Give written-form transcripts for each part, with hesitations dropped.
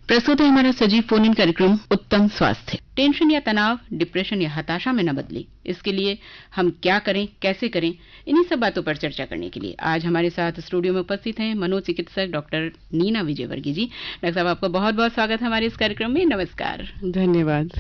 प्रस्तुत है हमारा सजीव फोन इन कार्यक्रम उत्तम स्वास्थ्य। टेंशन या तनाव, डिप्रेशन या हताशा में न बदले, इसके लिए हम क्या करें, कैसे करें, इन्हीं सब बातों पर चर्चा करने के लिए आज हमारे साथ स्टूडियो में उपस्थित हैं मनोचिकित्सक डॉक्टर नीना विजयवर्गीय जी। डॉक्टर साहब, आपका बहुत बहुत स्वागत है हमारे इस कार्यक्रम में। नमस्कार। धन्यवाद।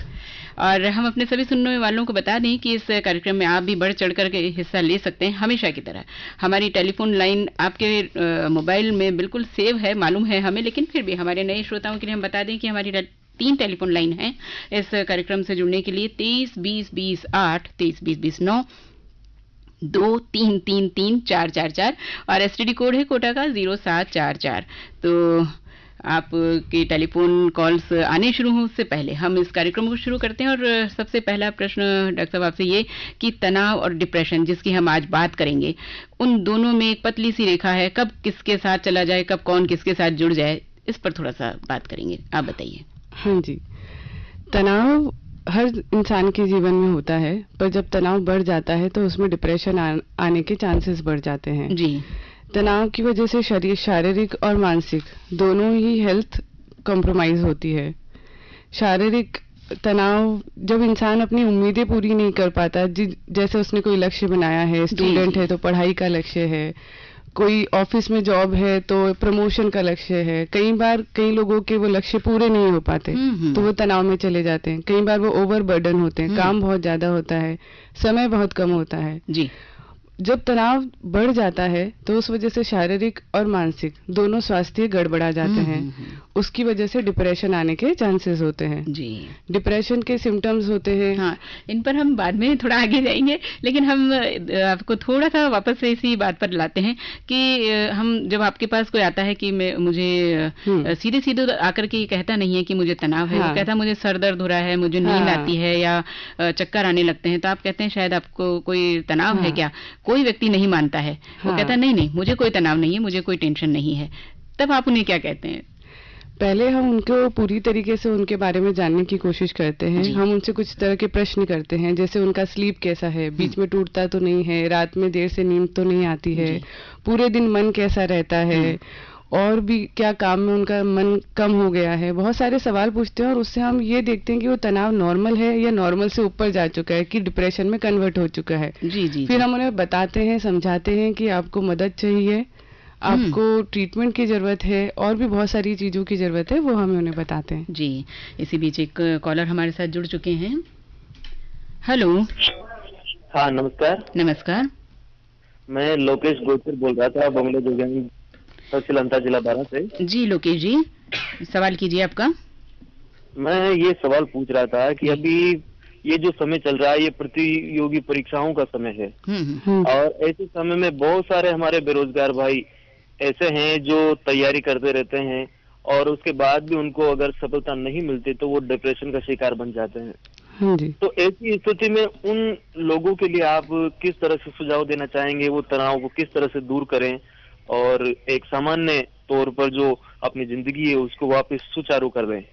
और हम अपने सभी सुनने वालों को बता दें कि इस कार्यक्रम में आप भी बढ़ चढ़ कर के हिस्सा ले सकते हैं। हमेशा की तरह हमारी टेलीफोन लाइन आपके मोबाइल में बिल्कुल सेव है, मालूम है हमें, लेकिन फिर भी हमारे नए श्रोताओं के लिए हम बता दें कि हमारी 3 टेलीफोन लाइन है इस कार्यक्रम से जुड़ने के लिए। 23-20-20-8, 23-20-20-9, 2-3-3-3-4-4-4 और एसटीडी कोड है कोटा का 0744। तो आपके टेलीफोन कॉल्स आने शुरू हों उससे पहले हम इस कार्यक्रम को शुरू करते हैं। और सबसे पहला प्रश्न डॉक्टर साहब आपसे ये कि तनाव और डिप्रेशन जिसकी हम आज बात करेंगे, उन दोनों में एक पतली सी रेखा है, कब किसके साथ चला जाए, कब कौन किसके साथ जुड़ जाए, इस पर थोड़ा सा बात करेंगे, आप बताइए। हाँ जी, तनाव हर इंसान के जीवन में होता है, पर जब तनाव बढ़ जाता है तो उसमें डिप्रेशन आने के चांसेस बढ़ जाते हैं जी। तनाव की वजह से शरीर, शारीरिक और मानसिक दोनों ही हेल्थ कॉम्प्रोमाइज होती है। शारीरिक तनाव जब इंसान अपनी उम्मीदें पूरी नहीं कर पाता, जैसे उसने कोई लक्ष्य बनाया है, स्टूडेंट है तो पढ़ाई का लक्ष्य है, कोई ऑफिस में जॉब है तो प्रमोशन का लक्ष्य है, कई बार कई लोगों के वो लक्ष्य पूरे नहीं हो पाते तो वो तनाव में चले जाते हैं। कई बार वो ओवर बर्डन होते हैं, काम बहुत ज्यादा होता है, समय बहुत कम होता है जी। जब तनाव बढ़ जाता है तो उस वजह से शारीरिक और मानसिक दोनों स्वास्थ्य गड़बड़ा जाते हैं। उसकी वजह से डिप्रेशन आने के चांसेस होते हैं जी। डिप्रेशन के सिम्टम्स होते हैं, हाँ, इन पर हम बाद में थोड़ा आगे जाएंगे, लेकिन हम आपको थोड़ा सा वापस से इसी बात पर लाते हैं कि हम जब आपके पास कोई आता है कि मुझे सीधे सीधे आकर के कहता नहीं है कि मुझे तनाव है, वो कहता मुझे सर दर्द हो रहा है, मुझे नींद आती है या चक्कर आने लगते हैं, तो आप कहते हैं शायद आपको कोई तनाव है क्या। कोई व्यक्ति नहीं मानता है, वो कहता नहीं मुझे कोई तनाव नहीं है, मुझे कोई टेंशन नहीं है। तब आप उन्हें क्या कहते हैं? पहले हम उनको पूरी तरीके से उनके बारे में जानने की कोशिश करते हैं। हम उनसे कुछ तरह के प्रश्न करते हैं, जैसे उनका स्लीप कैसा है, बीच में टूटता तो नहीं है, रात में देर से नींद तो नहीं आती है, पूरे दिन मन कैसा रहता है, और भी क्या काम में उनका मन कम हो गया है। बहुत सारे सवाल पूछते हैं और उससे हम ये देखते हैं कि वो तनाव नॉर्मल है या नॉर्मल से ऊपर जा चुका है, कि डिप्रेशन में कन्वर्ट हो चुका है जी। फिर हम उन्हें बताते हैं, समझाते हैं कि आपको मदद चाहिए, आपको ट्रीटमेंट की जरूरत है, और भी बहुत सारी चीजों की जरूरत है, वो हम उन्हें बताते हैं जी। इसी बीच एक कॉलर हमारे साथ जुड़ चुके हैं। हेलो। हाँ, नमस्कार। नमस्कार। मैं लोकेश गोचर बोल रहा था, बंगला जोगियानी, सिलंता, जिला 12 से। जी लोकेश जी, सवाल कीजिए आपका। मैं ये सवाल पूछ रहा था कि अभी ये जो समय चल रहा है ये प्रतियोगी परीक्षाओं का समय है, और ऐसे समय में बहुत सारे हमारे बेरोजगार भाई ऐसे हैं जो तैयारी करते रहते हैं और उसके बाद भी उनको अगर सफलता नहीं मिलती तो वो डिप्रेशन का शिकार बन जाते हैं जी। तो ऐसी स्थिति में उन लोगों के लिए आप किस तरह से सुझाव देना चाहेंगे, वो तनाव को किस तरह से दूर करें और एक सामान्य तौर पर जो अपनी जिंदगी है उसको वापस सुचारू कर दें?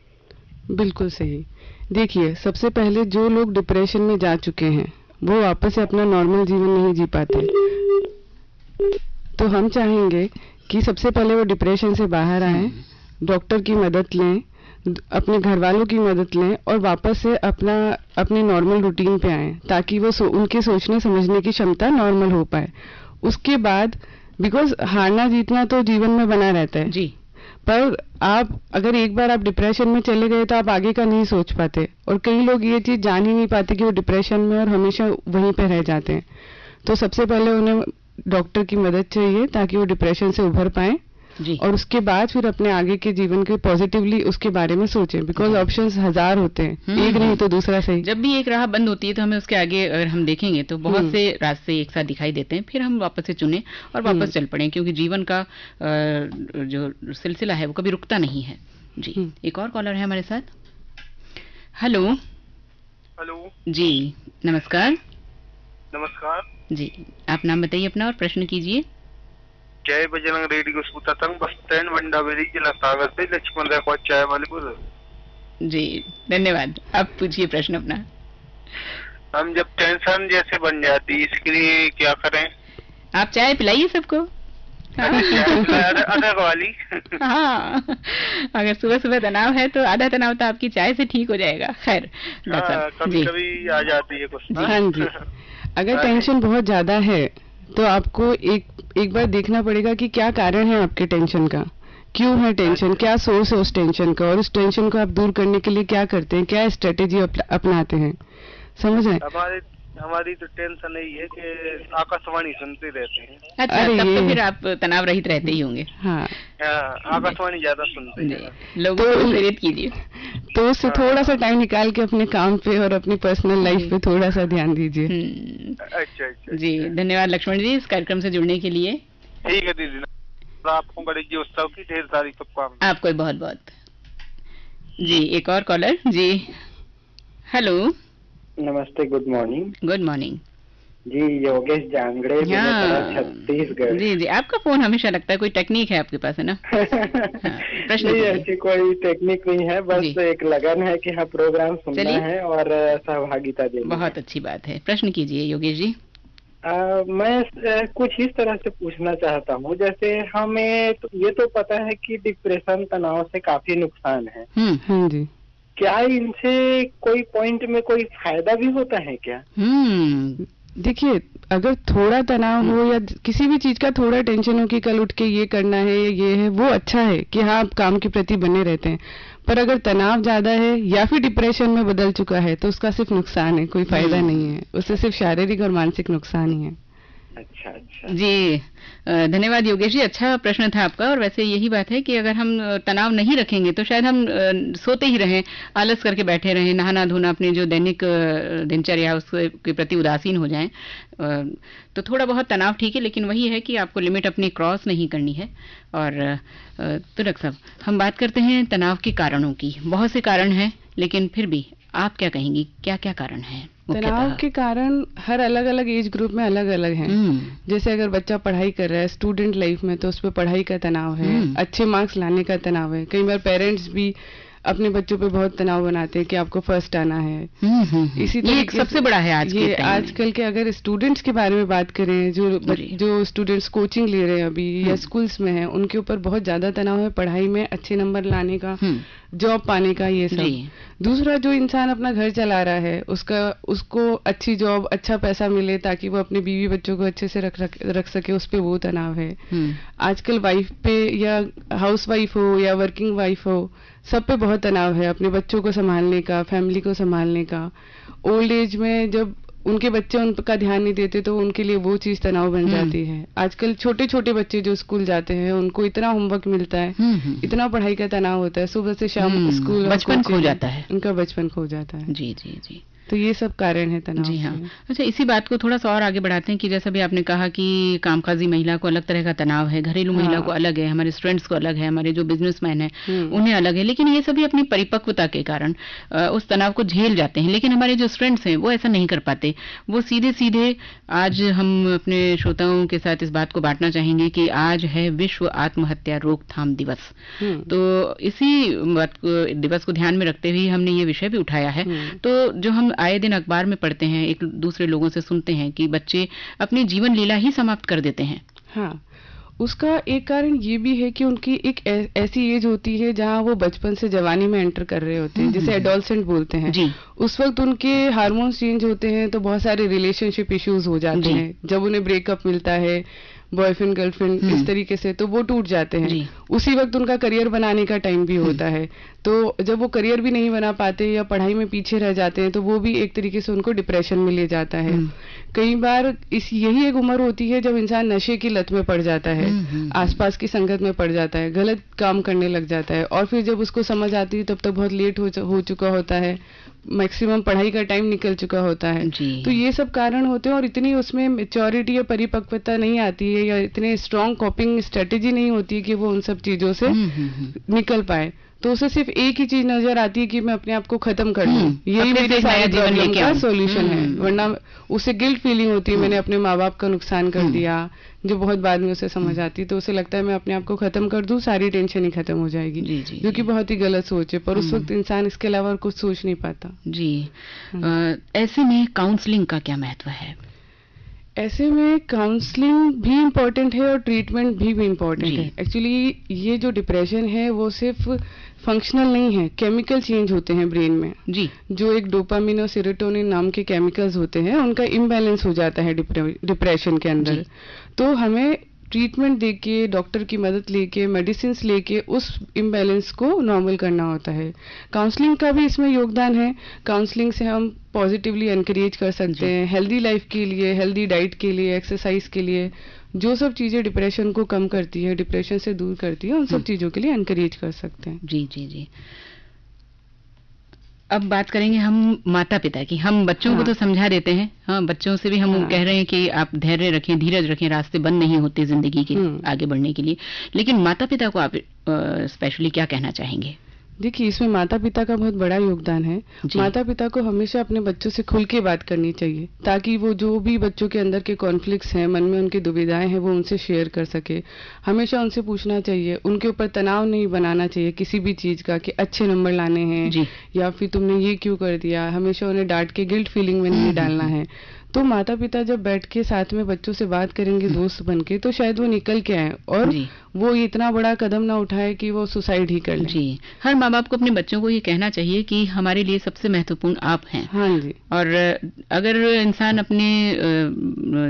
बिल्कुल सही। देखिए, सबसे पहले जो लोग डिप्रेशन में जा चुके हैं वो वापस से अपना नॉर्मल जीवन नहीं जी पाते, तो हम चाहेंगे कि सबसे पहले वो डिप्रेशन से बाहर आए, डॉक्टर की मदद लें, अपने घर वालों की मदद लें और वापस से अपनी नॉर्मल रूटीन पे आए, ताकि वो उनके सोचने समझने की क्षमता नॉर्मल हो पाए। उसके बाद बिकॉज हारना जीतना तो जीवन में बना रहता है जी, पर अगर एक बार आप डिप्रेशन में चले गए तो आप आगे का नहीं सोच पाते, और कई लोग ये चीज जान ही नहीं पाते कि वो डिप्रेशन में और हमेशा वहीं पे रह जाते हैं। तो सबसे पहले उन्हें डॉक्टर की मदद चाहिए ताकि वो डिप्रेशन से उभर पाए जी। और उसके बाद फिर अपने आगे के जीवन के पॉजिटिवली उसके बारे में सोचें, बिकॉज ऑप्शंस हजार होते हैं, एक नहीं तो दूसरा सही। जब भी एक राह बंद होती है तो हमें उसके आगे अगर हम देखेंगे तो बहुत से रास्ते एक साथ दिखाई देते हैं, फिर हम वापस से चुने और वापस चल पड़े, क्योंकि जीवन का जो सिलसिला है वो कभी रुकता नहीं है जी। एक और कॉलर है हमारे साथ। हेलो। हेलो जी, नमस्कार। नमस्कार जी, आप नाम बताइए अपना और प्रश्न कीजिए। जय बजरंग रेडियो सुतंग बस स्टैंड बंडावेरी जिला सागर से लक्ष्मण रेखा चाय वाले बोल जी। धन्यवाद। आप पूछिए प्रश्न अपना। हम जब टेंशन जैसे बन जाती इसके लिए क्या करें? आप चाय पिलाइए सबको। अदर वाली। हाँ, अगर सुबह सुबह तनाव है तो आधा तनाव तो आपकी चाय से ठीक हो जाएगा। खैर, कभी कभी आ जाती है कुछ। हाँ जी, अगर टेंशन बहुत ज्यादा है तो आपको एक बार देखना पड़ेगा कि क्या कारण है आपके टेंशन का, क्यों है टेंशन, क्या सोर्स है उस टेंशन का, और उस टेंशन को आप दूर करने के लिए क्या करते हैं, क्या स्ट्रेटेजी अपनाते हैं, समझ रहे? हमारी तो टेंशन यही है कि आकाशवाणी सुनते रहते हैं। अच्छा, तब तो फिर आप तनाव रहित रहते ही होंगे। हाँ, आकाशवाणी ज्यादा सुनते हैं। लोगों को प्रेरित कीजिए। तो उससे थोड़ा सा टाइम निकाल के अपने काम पे और अपनी पर्सनल लाइफ पे थोड़ा सा ध्यान दीजिए। अच्छा जी, धन्यवाद लक्ष्मण जी इस कार्यक्रम से जुड़ने के लिए। ठीक है दीदी, आपको गणेश उत्सव की ढेर सारी शुभकामनाएं। आपको बहुत बहुत। जी, एक और कॉलर। जी, हेलो। नमस्ते, गुड मॉर्निंग। गुड मॉर्निंग जी, योगेश जांगड़े, छत्तीसगढ़। जी, आपका फोन हमेशा लगता है कोई टेक्निक है आपके पास, है ना? प्रश्न नहीं, ऐसी कोई टेक्निक नहीं है, बस एक लगन है कि हाँ प्रोग्राम सुनना है और सहभागिता देनी। बहुत अच्छी बात है, प्रश्न कीजिए योगेश जी। मैं कुछ इस तरह से पूछना चाहता हूँ, जैसे हमें ये तो पता है कि डिप्रेशन, तनाव से काफी नुकसान है। हाँ जी, क्या इनसे कोई पॉइंट में कोई फायदा भी होता है क्या? देखिए, अगर थोड़ा तनाव हो या किसी भी चीज का थोड़ा टेंशन हो कि कल उठ के ये करना है या ये है, वो अच्छा है कि हाँ आप काम के प्रति बने रहते हैं। पर अगर तनाव ज्यादा है या फिर डिप्रेशन में बदल चुका है तो उसका सिर्फ नुकसान है, कोई फायदा नहीं है, उससे सिर्फ शारीरिक और मानसिक नुकसान ही है। अच्छा जी, धन्यवाद योगेश जी, अच्छा प्रश्न था आपका। और वैसे यही बात है कि अगर हम तनाव नहीं रखेंगे तो शायद हम सोते ही रहें, आलस करके बैठे रहें, नहाना धोना अपनी जो दैनिक दिनचर्या उसके प्रति उदासीन हो जाएं, तो थोड़ा बहुत तनाव ठीक है, लेकिन वही है कि आपको लिमिट अपनी क्रॉस नहीं करनी है। और तो डॉक्टर साहब, हम बात करते हैं तनाव के कारणों की। बहुत से कारण हैं, लेकिन फिर भी आप क्या कहेंगी, क्या क्या कारण है? तनाव के कारण हर अलग अलग एज ग्रुप में अलग अलग हैं। जैसे अगर बच्चा पढ़ाई कर रहा है स्टूडेंट लाइफ में, तो उस पर पढ़ाई का तनाव है, अच्छे मार्क्स लाने का तनाव है। कई बार पेरेंट्स भी अपने बच्चों पे बहुत तनाव बनाते हैं कि आपको फर्स्ट आना है। इसी तरीके सबसे बड़ा है आजकल के अगर स्टूडेंट्स के बारे में बात करें, जो स्टूडेंट्स कोचिंग ले रहे हैं अभी या स्कूल्स में हैं, उनके ऊपर बहुत ज्यादा तनाव है पढ़ाई में, अच्छे नंबर लाने का, जॉब पाने का, ये सब। दूसरा, जो इंसान अपना घर चला रहा है उसको अच्छी जॉब, अच्छा पैसा मिले ताकि वो अपने बीवी बच्चों को अच्छे से रख सके, उस पे वो तनाव है। आजकल वाइफ पे या हाउस वाइफ हो या वर्किंग वाइफ हो, सब पे बहुत तनाव है, अपने बच्चों को संभालने का, फैमिली को संभालने का। ओल्ड एज में जब उनके बच्चे उनका ध्यान नहीं देते तो उनके लिए वो चीज तनाव बन जाती है। आजकल छोटे छोटे बच्चे जो स्कूल जाते हैं उनको इतना होमवर्क मिलता है, इतना पढ़ाई का तनाव होता है, सुबह से शाम स्कूल, बचपन खो जाता है, उनका बचपन खो जाता है। जी जी जी, तो ये सब कारण है तनाव। जी हाँ। अच्छा, इसी बात को थोड़ा सा और आगे बढ़ाते हैं कि जैसा भी आपने कहा कि कामकाजी महिला को अलग तरह का तनाव है, घरेलू महिला को अलग है, हमारे स्टूडेंट्स को अलग है, हमारे जो बिजनेसमैन है उन्हें अलग है, लेकिन ये सभी अपनी परिपक्वता के कारण उस तनाव को झेल जाते हैं। लेकिन हमारे जो स्टूडेंट्स हैं वो ऐसा नहीं कर पाते, वो सीधे सीधे। आज हम अपने श्रोताओं के साथ इस बात को बांटना चाहेंगे कि आज है विश्व आत्महत्या रोकथाम दिवस। तो इसी दिवस को ध्यान में रखते हुए हमने ये विषय भी उठाया है। तो जो हम आए दिन अखबार में पढ़ते हैं, एक दूसरे लोगों से सुनते हैं कि बच्चे अपनी जीवन लीला ही समाप्त कर देते हैं। हाँ, उसका एक कारण ये भी है कि उनकी एक ऐसी एज होती है जहाँ वो बचपन से जवानी में एंटर कर रहे होते हैं, जिसे एडोलसेंट बोलते हैं। उस वक्त उनके हार्मोन्स चेंज होते हैं तो बहुत सारे रिलेशनशिप इश्यूज हो जाते हैं। जब उन्हें ब्रेकअप मिलता है, बॉयफ्रेंड गर्लफ्रेंड इस तरीके से, तो वो टूट जाते हैं। उसी वक्त उनका करियर बनाने का टाइम भी होता है। तो जब वो करियर भी नहीं बना पाते या पढ़ाई में पीछे रह जाते हैं तो वो भी एक तरीके से उनको डिप्रेशन में ले जाता है। कई बार यही एक उम्र होती है जब इंसान नशे की लत में पड़ जाता है, आसपास की संगत में पड़ जाता है, गलत काम करने लग जाता है, और फिर जब उसको समझ आती है तब तक बहुत लेट हो चुका होता है, मैक्सिमम पढ़ाई का टाइम निकल चुका होता है। तो ये सब कारण होते हैं और इतनी उसमें मैच्योरिटी या परिपक्वता नहीं आती है या इतने स्ट्रॉन्ग कॉपिंग स्ट्रेटेजी नहीं होती है कि वो उन सब चीजों से निकल पाए। तो उसे सिर्फ एक ही चीज नजर आती है कि मैं अपने आप को खत्म कर लूं, यही मेरे सारे प्रॉब्लम का सॉल्यूशन है। वरना उसे गिल्ट फीलिंग होती है, मैंने अपने माँ बाप का नुकसान कर दिया, जो बहुत बाद में उसे समझ आती है। तो उसे लगता है मैं अपने आप को खत्म कर दूं, सारी टेंशन ही खत्म हो जाएगी, जो कि बहुत ही गलत सोच है। पर उस वक्त इंसान इसके अलावा कुछ सोच नहीं पाता। जी, ऐसे में काउंसलिंग का क्या महत्व है? ऐसे में काउंसलिंग भी इम्पोर्टेंट है और ट्रीटमेंट भी इम्पोर्टेंट है। एक्चुअली ये जो डिप्रेशन है वो सिर्फ फंक्शनल नहीं है, केमिकल चेंज होते हैं ब्रेन में जी। जो एक डोपामिन और सेरोटोनिन नाम के केमिकल्स होते हैं, उनका इम्बैलेंस हो जाता है डिप्रेशन के अंदर। तो हमें ट्रीटमेंट देके, डॉक्टर की मदद लेके, मेडिसिन लेके उस इम्बैलेंस को नॉर्मल करना होता है। काउंसलिंग का भी इसमें योगदान है। काउंसलिंग से हम पॉजिटिवली एनकरेज कर सकते हैं, हेल्दी लाइफ के लिए, हेल्दी डाइट के लिए, एक्सरसाइज के लिए, जो सब चीजें डिप्रेशन को कम करती है, डिप्रेशन से दूर करती है, उन सब चीजों के लिए एनकरेज कर सकते हैं। जी जी जी। अब बात करेंगे हम माता पिता की। हम बच्चों को तो समझा देते हैं, हाँ, बच्चों से भी हम कह रहे हैं कि आप धैर्य रखें, धीरज रखें, रास्ते बंद नहीं होते जिंदगी के आगे बढ़ने के लिए। लेकिन माता पिता को आप स्पेशली क्या कहना चाहेंगे? देखिए, इसमें माता पिता का बहुत बड़ा योगदान है। माता पिता को हमेशा अपने बच्चों से खुल के बात करनी चाहिए, ताकि वो जो भी बच्चों के अंदर के कॉन्फ्लिक्ट्स हैं, मन में उनकी दुविधाएं हैं, वो उनसे शेयर कर सके। हमेशा उनसे पूछना चाहिए, उनके ऊपर तनाव नहीं बनाना चाहिए किसी भी चीज का कि अच्छे नंबर लाने हैं या फिर तुमने ये क्यों कर दिया। हमेशा उन्हें डांट के गिल्ट फीलिंग में नहीं डालना है। तो माता पिता जब बैठ के साथ में बच्चों से बात करेंगे दोस्त बन के, तो शायद वो निकल के आए और वो इतना बड़ा कदम ना उठाए कि वो सुसाइड ही कर ले। जी, हर माँ बाप को अपने बच्चों को ये कहना चाहिए कि हमारे लिए सबसे महत्वपूर्ण आप हैं। हाँ जी। और अगर इंसान अपने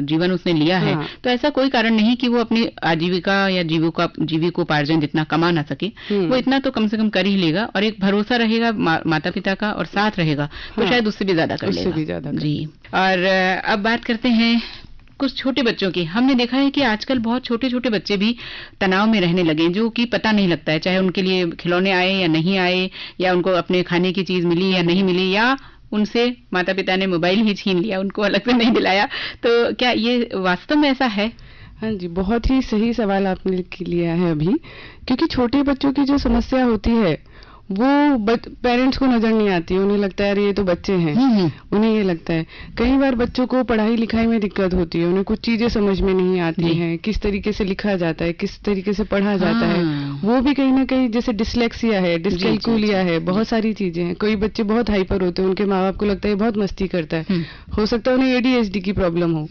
जीवन उसने लिया है तो ऐसा कोई कारण नहीं कि वो अपनी आजीविका या जीविकोपार्जन जितना कमा ना सके, वो इतना तो कम से कम कर ही लेगा। और एक भरोसा रहेगा माता पिता का और साथ रहेगा तो शायद उससे भी ज्यादा कर लेगा। जी। और अब बात करते हैं कुछ छोटे बच्चों की। हमने देखा है कि आजकल बहुत छोटे छोटे बच्चे भी तनाव में रहने लगे, जो कि पता नहीं लगता है, चाहे उनके लिए खिलौने आए या नहीं आए, या उनको अपने खाने की चीज मिली या नहीं मिली, या उनसे माता पिता ने मोबाइल ही छीन लिया, उनको अलग से नहीं दिलाया। तो क्या ये वास्तव में ऐसा है? हाँ जी, बहुत ही सही सवाल आपने लिया है अभी, क्योंकि छोटे बच्चों की जो समस्या होती है वो पेरेंट्स को नजर नहीं आती है। उन्हें लगता है अरे ये तो बच्चे हैं, उन्हें ये लगता है। कई बार बच्चों को पढ़ाई लिखाई में दिक्कत होती है, उन्हें कुछ चीजें समझ में नहीं आती हैं, किस तरीके से लिखा जाता है, किस तरीके से पढ़ा जाता है। वो भी कहीं ना कहीं, जैसे डिसलेक्सिया है, डिसकैल्कुलिया है, बहुत सारी चीजें हैं। कोई बच्चे बहुत हाइपर होते हैं, उनके माँ बाप को लगता है बहुत मस्ती करता है, हो सकता है उन्हें ADHD की प्रॉब्लम हो।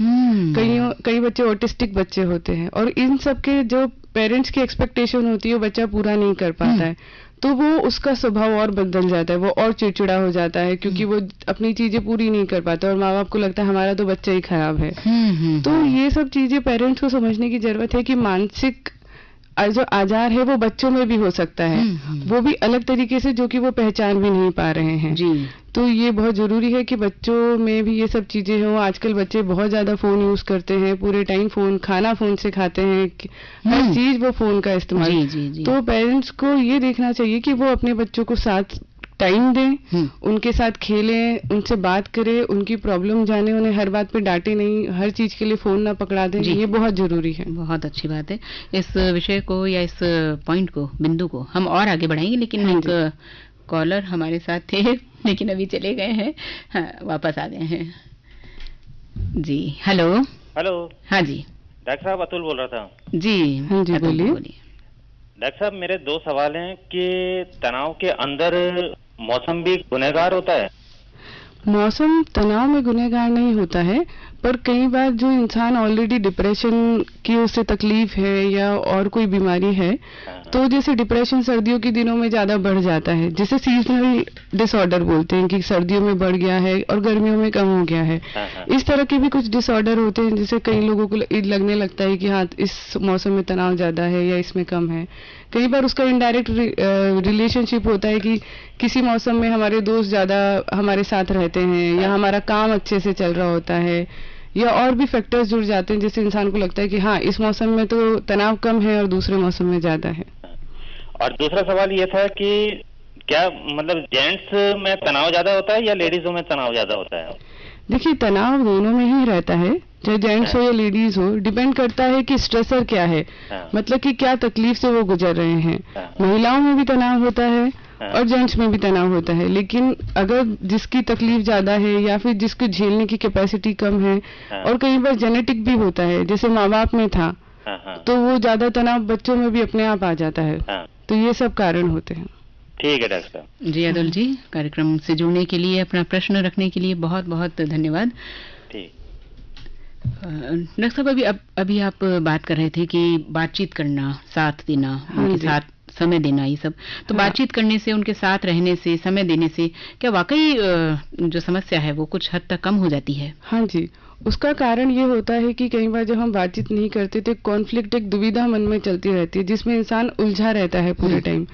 कई बच्चे ऑटिस्टिक बच्चे होते हैं, और इन सब के जो पेरेंट्स की एक्सपेक्टेशन होती है वो बच्चा पूरा नहीं कर पाता है, तो वो उसका स्वभाव और बदल जाता है, वो और चिड़चिड़ा हो जाता है, क्योंकि वो अपनी चीजें पूरी नहीं कर पाता और माँ बाप को लगता है हमारा तो बच्चा ही खराब है। तो ये सब चीजें पेरेंट्स को समझने की जरूरत है कि मानसिक जो आजार है वो बच्चों में भी हो सकता है, वो भी अलग तरीके से, जो कि वो पहचान भी नहीं पा रहे हैं। जी। तो ये बहुत जरूरी है कि बच्चों में भी ये सब चीजें हो। आजकल बच्चे बहुत ज्यादा फोन यूज करते हैं, पूरे टाइम फोन, खाना फोन से खाते हैं, हर चीज वो फोन का इस्तेमाल। तो पेरेंट्स को ये देखना चाहिए कि वो अपने बच्चों को साथ टाइम दें, उनके साथ खेलें, उनसे बात करें, उनकी प्रॉब्लम जाने, उन्हें हर बात पे डांटे नहीं, हर चीज के लिए फोन ना पकड़ा दें। ये बहुत जरूरी है। बहुत अच्छी बात है। इस विषय को या इस पॉइंट को, बिंदु को हम और आगे बढ़ाएंगे, लेकिन एक कॉलर हमारे साथ थे लेकिन अभी चले गए हैं। हाँ, वापस आ गए हैं जी। हेलो। हाँ जी, डॉक्टर साहब अतुल बोल रहा था जी। हाँ जी, बोलिए। डॉक्टर साहब, मेरे 2 सवाल हैं कि तनाव के अंदर मौसम भी गुनहगार होता है? मौसम तनाव में गुनहगार नहीं होता है, पर कई बार जो इंसान ऑलरेडी डिप्रेशन की उससे तकलीफ है या और कोई बीमारी है, तो जैसे डिप्रेशन सर्दियों के दिनों में ज्यादा बढ़ जाता है, जिसे सीजनल डिसऑर्डर बोलते हैं, कि सर्दियों में बढ़ गया है और गर्मियों में कम हो गया है। इस तरह के भी कुछ डिसऑर्डर होते हैं, जिसे कई लोगों को लगने लगता है कि हाँ, इस मौसम में तनाव ज्यादा है या इसमें कम है। कई बार उसका इनडायरेक्ट रिलेशनशिप होता है कि किसी मौसम में हमारे दोस्त ज्यादा हमारे साथ रहते हैं, या हमारा काम अच्छे से चल रहा होता है, या और भी फैक्टर्स जुड़ जाते हैं, जिससे इंसान को लगता है कि हाँ, इस मौसम में तो तनाव कम है और दूसरे मौसम में ज्यादा है। और दूसरा सवाल ये था कि क्या मतलब जेंट्स में तनाव ज्यादा होता है या लेडीजों में तनाव ज्यादा होता है? देखिए, तनाव दोनों में ही रहता है, चाहे जेंट्स हो या लेडीज हो। डिपेंड करता है कि स्ट्रेसर क्या है, मतलब कि क्या तकलीफ से वो गुजर रहे हैं। महिलाओं में भी तनाव होता है और जेंट्स में भी तनाव होता है, लेकिन अगर जिसकी तकलीफ ज्यादा है या फिर जिसको झेलने की कैपेसिटी कम है, और कई बार जेनेटिक भी होता है, जैसे माँ बाप में था, तो वो ज्यादा तनाव बच्चों में भी अपने आप आ जाता है। तो ये सब कारण होते हैं। ठीक है डॉक्टर साहब। जी अतुल जी, कार्यक्रम से जुड़ने के लिए, अपना प्रश्न रखने के लिए बहुत बहुत धन्यवाद। ठीक। डॉक्टर साहब, अभी आप बात कर रहे थे कि बातचीत करना, साथ देना, उनके साथ समय देना, ये सब तो बातचीत करने से, उनके साथ रहने से, समय देने से क्या वाकई जो समस्या है वो कुछ हद तक कम हो जाती है? हाँ जी, उसका कारण ये होता है कि कई बार जब हम बातचीत नहीं करते तो कॉन्फ्लिक्ट, एक दुविधा मन में चलती रहती है जिसमें इंसान उलझा रहता है पूरे टाइम।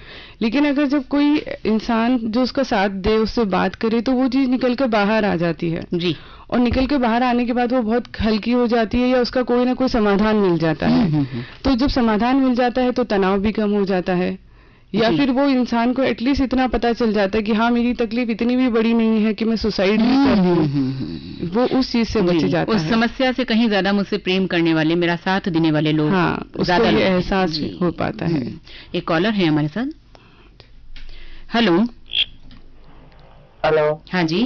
लेकिन अगर जब कोई इंसान जो उसका साथ दे, उससे बात करे, तो वो चीज निकल कर बाहर आ जाती है जी। और निकल के बाहर आने के बाद वो बहुत हल्की हो जाती है, या उसका कोई ना कोई समाधान मिल जाता है। तो जब समाधान मिल जाता है तो तनाव भी कम हो जाता है, या फिर वो इंसान को एटलीस्ट इतना पता चल जाता है कि हाँ, मेरी तकलीफ इतनी भी बड़ी नहीं है कि मैं सुसाइड भी कर लूं। वो उस चीज से बच जाता है। उस समस्या से कहीं ज्यादा मुझसे प्रेम करने वाले, मेरा साथ देने वाले लोग, हाँ, ज्यादा एहसास हो पाता है। एक कॉलर है हमारे साथ। हेलो। हेलो। हाँ जी,